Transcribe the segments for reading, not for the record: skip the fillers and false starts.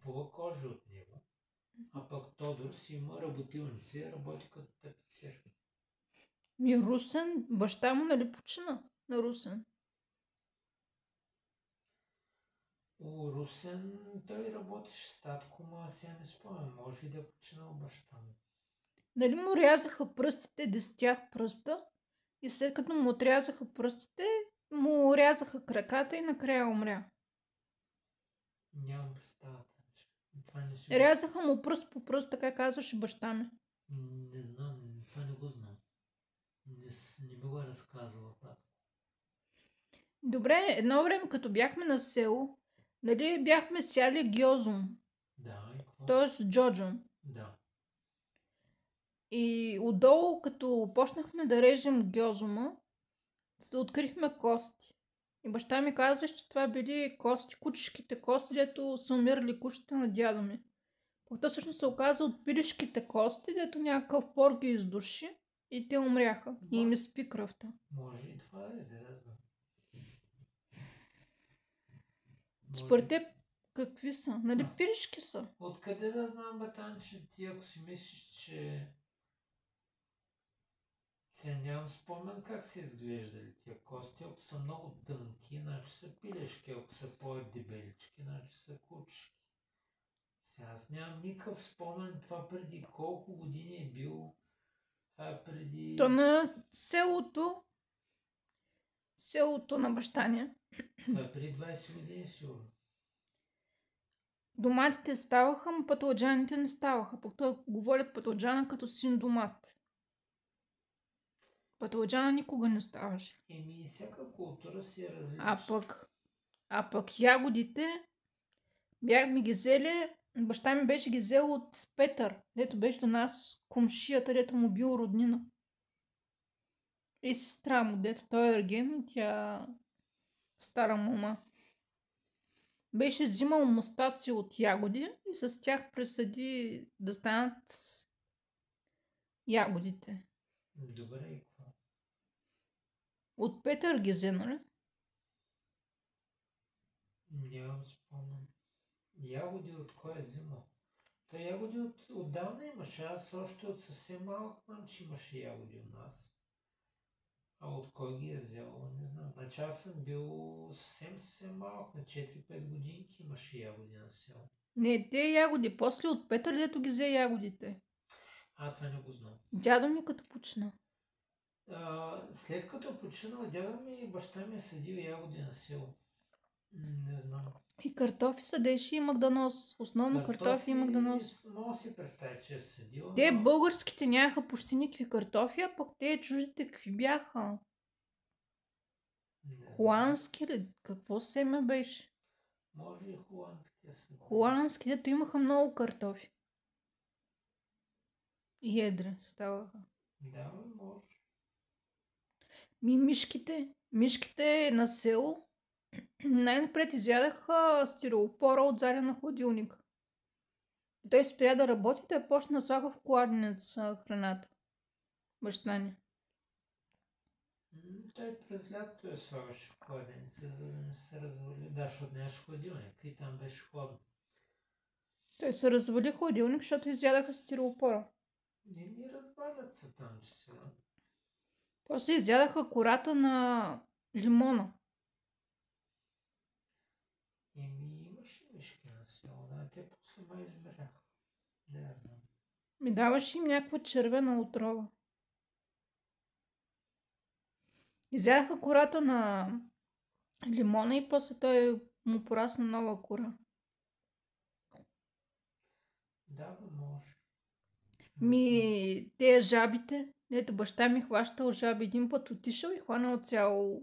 купува кожи от него. А пък Тодор си има работилница и работи като тапицер. Русен, баща му нали почина на Русен? Русен, той работеше с татко, ма сега не спомням, може и да е починал баща му. Нали му рязаха пръстите, 10 пръста и след като му отрязаха пръстите, му рязаха краката и накрая умря. Нямам представа. Това не си Рязаха му пръст по пръст, така казваше баща ми. Не знам, това не го знам. Не ми го е разказала татко. Добре, едно време, като бяхме на село, нали бяхме сяли гьозум, Да, и какво? т.е. джоджум. Да. И отдолу, като почнахме да режем гьозума, открихме кости. И баща ми казваше, че това били кости, кучешките кости, дето са умирали кучета на дядо ми. Пък то всъщност се оказа от пилешките кости, дето някакъв пор ги издуши и те умряха. И им изпи кръвта. Може и това да знам. Според теб какви са? Нали пилешки са? Откъде да знам, братанче, ти ако си мислиш, че... Сега нямам спомен как са изглеждали тия кости. Ако са много тънки, значи са пилешки. Ако са по-дебелички, значи са кучешки. Сега аз нямам никакъв спомен това преди колко години е бил. Това е преди... То на селото на баща ни. Това е преди 20 години сигурно. Доматите ставаха, но пътладжаните не ставаха. Пък той говорят пътладжана като син домат. Пътладжана никога не ставаше. Еми, всяка култура си е различна. А пък ягодите бяхме ги взели, баща ми беше ги взел от Петър, дето беше до нас комшията, дето му бил роднина. И сестра му, дето той е ерген и тя стара мама. Беше взимал мустаци от ягоди и с тях присъди да станат ягодите. Добре, и какво? От Петър ги взе, нали? Нямам спомен. Ягоди от кой е взимал? Та ягоди отдавна имаше. Аз още от съвсем малък знам, че имаше ягоди у нас. А от кой ги е взел, не знам. Значи аз съм бил съвсем малък, на 4-5 годинки имаше ягоди на село. Не, те ягоди. После от Петър, дето ги взе ягодите. Това не го знам. Дядо ми като почина. След като починал дядо ми, баща ми е съдил ягоди на село. Не знам. И картофи съдеше и Магданос. Основно картофи и Магданос. Мога си представя, че е съдил. Те българските нямаха почти никакви картофи, а пък те чуждите какви бяха? Холандски ли? Какво семе беше? Може и холандския съд. Холандски, дето имаха много картофи. И едри ставаха. Да, може. Мишките на село най-напред изядаха стироопора от заря на хладилника. И той спря да работи, да почна да слага в кладенец храната. Баща ни. Той през лятото я слагаше в кладенеца, за да не се развали. Да, защото нямаше хладилник и там беше хладно. Той се развали хладилник, защото изядаха стироопора. Не ми развалят се там, че сега. После изядаха кората на лимона. Имаше мишки на село, да, те после ме избряха. Не знам. Ми даваше им някаква червена отрова. Изядаха кората на лимона и после той му порасна нова кора. Да, може. Те жабите, ето баща ми хващал жаби един път, отишъл и хванал цял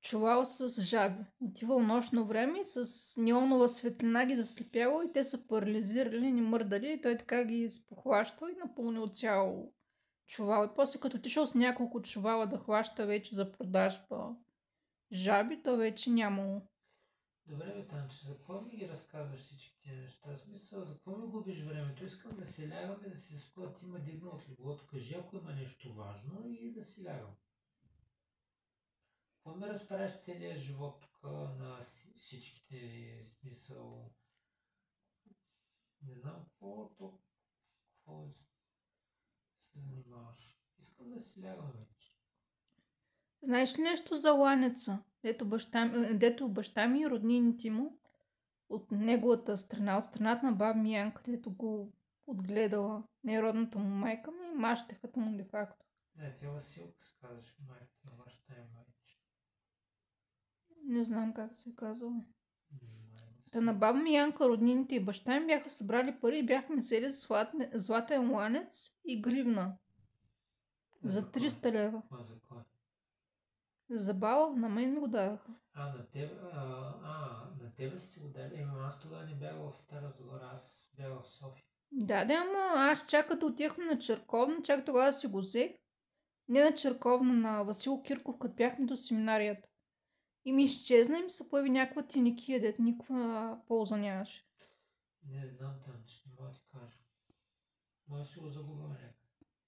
чувал с жаби. Отивал нощно време и с неонова светлина ги заслепявал и те са парализирали, не мърдали и той така ги спохващал и напълнил цял чувал. И после като отишъл с няколко чувала да хваща вече за продажба жаби, то вече нямало. Добре, бе, Танче, за какво ми ги разказваш всички тези неща? Смисъл, за какво ми губиш времето? Искам да се лягам и да си спя. Ти ме дигна от леглото. Кажи, ако има нещо важно и да си лягам. Какво ми разправяш целият живот тук на всичките, смисъл? Не знам какво се занимаваш. Искам да си лягам вече. Знаеш ли нещо за ланеца, дето баща ми и роднините му от неговата страна, от страната на баба ми Янка, където го отгледала неродната му майка ми, мащехата му де факто. Не, тя Василка се казваше майката на вашата майче. Не знам как се казва. Май Та на баба ми Янка, роднините и баща ми бяха събрали пари и бяхме взели златен ланец и гривна. За кой? 300 лева. А за кой? За баба, на мен ми го дадаха. На тебе сте го дали. Аз тогава не бях в Стара Загора, аз бях в София. Да, ама аз чак като отихме на Черковна, чак тогава си го взех. Не на Черковна, на Васил Кирков, като бяхме до семинарията. И ми изчезна и ми се появи някаква тиникия, дет никаква полза нямаше. Не знам там, че не мога да ти кажа. Може си го загубя някак.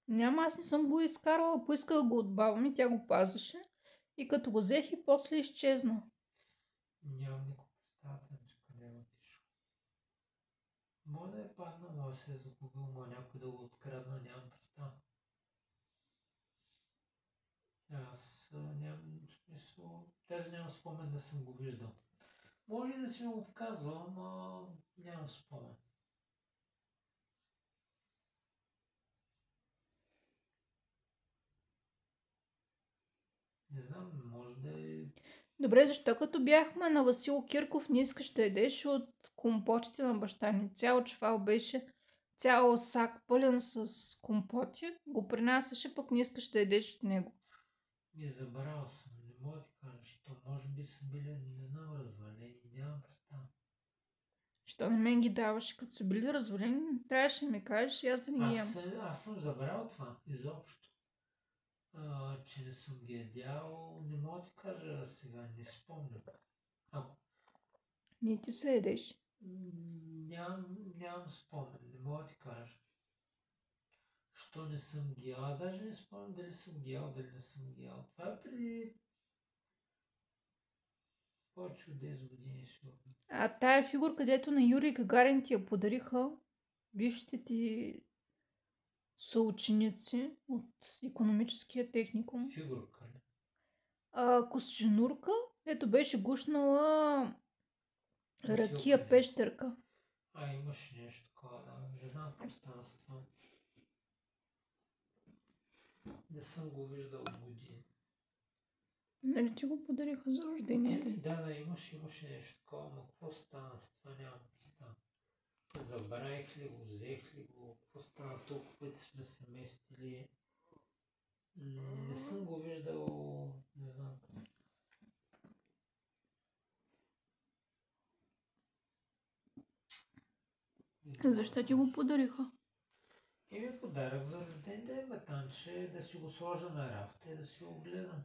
Няма, аз не съм го изкарала, поисках го от баба ми, тя го пазеше. И като го взех и после изчезна. Нямам никакво представа, че къде е отишъл. Може да е паднал, може да се е загубил, може някой да го открадна, нямам представа. Аз нямам смисъл, даже нямам спомен да съм го виждал. Може и да си го показвал, но нямам спомен. Не знам, може да е... Добре, защо като бяхме на Васил Кирков не искаш да ядеш от компотите на баща ни? Цял чувал беше, цял сак пълен с компоти, го принасяше, пък не искаш да ядеш от него. Забравял съм, не мога да ти кажа, що може би са били, не знам, развалени, нямам представа. Що на мен ги даваше, като са били развалени, трябваше да ми кажеш и аз да не ги ям. Аз съм забрал това, изобщо. Че не съм ги ядял, не мога да ти кажа сега, не спомням. Не ти се ядеш. Нямам спомен, не мога да ти кажа. Що не съм ги ял, аз даже не спомням дали съм ги ял, дали не съм ги ял. Това е преди повече от 10 години сигурно. А тая фигура, където на Юрий Гагарин ти я подариха бившите ти съученици от икономическия техникум. Фигурка ли? Костенурка, ето беше гушнала ракия Бутилка ли? пещерка. Имаше нещо такова, да. Не знам какво стана с това. Не съм го виждал от години. Нали ти го подариха за рождение ли? Да, имаше нещо такова, но какво стана с това, нямам представа. Забравих ли го, взех ли го, какво стана, толкова пъти сме се местили. Не съм го виждал, не знам. Защо ти го подариха? И ми подарък за рожден ден, танче, да си го сложа на рафта и да си го гледам.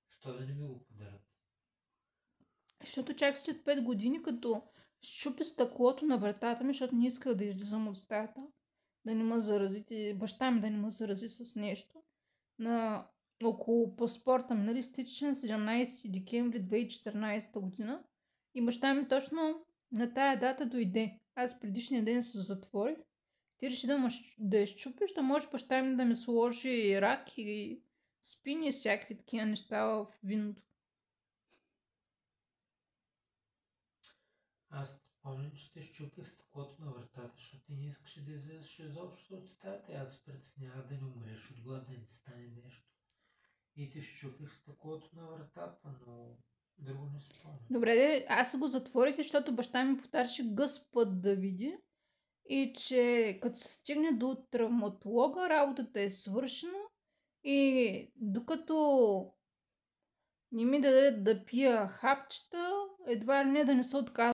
Що да не ми го подарят? Защото чак след 5 години, като щупи стъклото на вратата ми, защото не исках да излизам от стаята, да не ме зарази, баща ми да не ме зарази с нещо. Около паспорта ми, нали, стича на 17 декември 2014 година. И баща ми точно на тая дата дойде. Аз предишния ден се затворих. Ти реши да я щупиш, да можеш баща ми да ми сложи рак и спини и всякакви такива неща в виното. Аз помня, че те щупих стъклото на вратата, защото ти не искаше да излезеш изобщо от стаята. Аз се притеснявах да не умреш от глад, да не ти стане нещо. И ти щупих стъклото на вратата, но друго не спомням. Добре, аз го затворих, защото баща ми повтаряше гъс път да види. И че като се стигне до травматолога, работата е свършена. И докато не ми даде да пия хапчета, едва ли не да не се отказва